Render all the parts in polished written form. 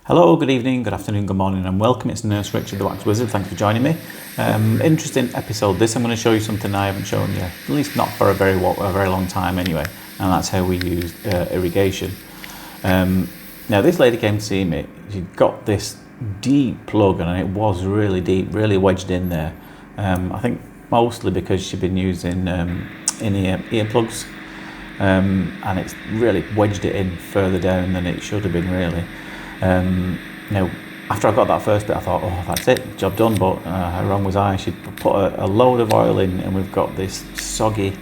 Hello, good evening, good afternoon, good morning, and welcome. It's Nurse Richard, the Wax Wizard. Thanks for joining me. Interesting episode. This I'm going to show you something I haven't shown you, at least not for a very long time anyway, and that's how we use irrigation. Now, this lady came to see me. She got this deep plug, and it was really deep, really wedged in there. I think mostly because she'd been using in-ear earplugs, and it's really wedged it in further down than it should have been, really. Now, after I got that first bit, I thought, oh, that's it, job done. But how wrong was I? She'd put a load of oil in, and we've got this soggy,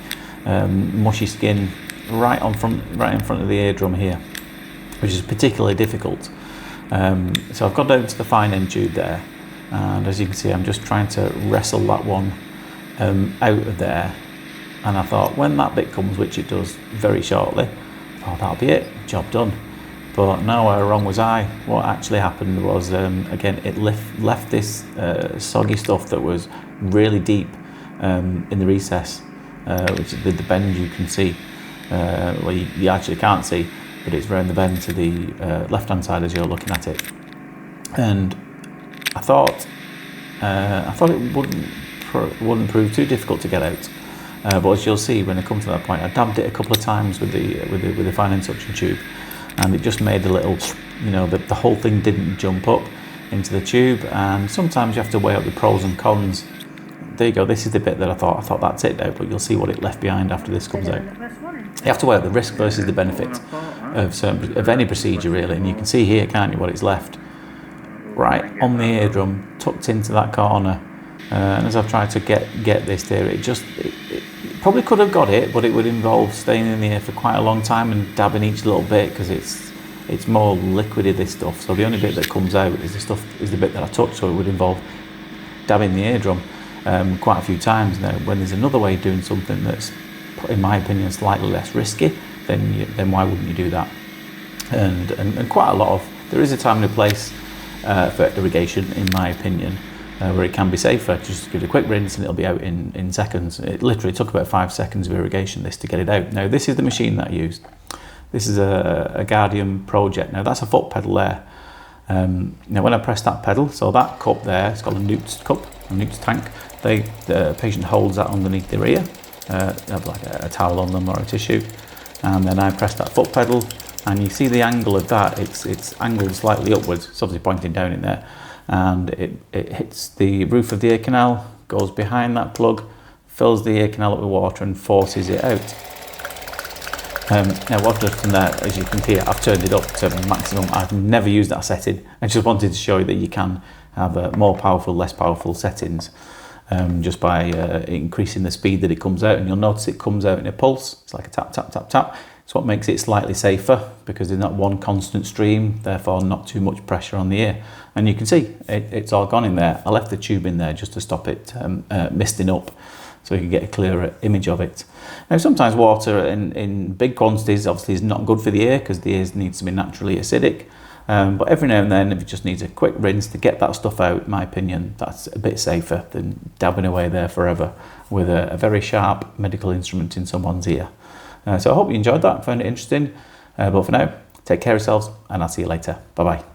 mushy skin right in front of the eardrum here, which is particularly difficult. So I've got down to the fine end tube there, and as you can see, I'm just trying to wrestle that one out of there. And I thought, when that bit comes, which it does very shortly, oh, that'll be it, job done. But no, how wrong was I? What actually happened was, again, it left this soggy stuff that was really deep in the recess, which is the bend you can see. Well, you actually can't see, but it's round the bend to the left-hand side as you're looking at it. And I thought it wouldn't prove too difficult to get out. But as you'll see, when I come to that point, I dabbed it a couple of times with the fine end suction tube. And it just made a little, the whole thing didn't jump up into the tube. And sometimes you have to weigh up the pros and cons. There you go, this is the bit that I thought that's it now, but you'll see what it left behind after this comes out. You have to weigh up the risk versus the benefit of any procedure, really. And you can see here, can't you, what it's left right on the eardrum, tucked into that corner. And as I've tried to get this there, it probably could have got it, but it would involve staying in the ear for quite a long time and dabbing each little bit, because it's more liquidy, this stuff. So the only bit that comes out is the bit that I touch. So it would involve dabbing the eardrum quite a few times. Now, when there's another way of doing something that's, in my opinion, slightly less risky, then why wouldn't you do that? And quite a lot of, there is a time and a place for irrigation, in my opinion. Where it can be safer. Just give it a quick rinse and it'll be out in seconds. It literally took about 5 seconds of irrigation to get it out. Now, this is the machine that I used. This is a Guardian Project. Now, that's a foot pedal there. Now, when I press that pedal, so that cup there, it's called a Newt's cup, a Newt's tank. The patient holds that underneath their ear. They have like a towel on them or a tissue. And then I press that foot pedal, and you see the angle of that. It's angled slightly upwards. It's obviously pointing down in there. And it hits the roof of the ear canal, goes behind that plug, fills the ear canal up with water and forces it out. Now, what I've just done there, as you can hear, I've turned it up to maximum. I've never used that setting. I just wanted to show you that you can have more powerful, less powerful settings just by increasing the speed that it comes out. And you'll notice it comes out in a pulse. It's like a tap, tap, tap, tap. It's what makes it slightly safer, because there's not one constant stream, therefore not too much pressure on the ear. And you can see it's all gone in there. I left the tube in there just to stop it misting up, so you can get a clearer image of it. Now, sometimes water in big quantities obviously is not good for the ear, because the ears needs to be naturally acidic. But every now and then, if it just needs a quick rinse to get that stuff out, in my opinion, that's a bit safer than dabbing away there forever with a very sharp medical instrument in someone's ear. So I hope you enjoyed that, found it interesting. But for now, take care of yourselves, and I'll see you later. Bye-bye.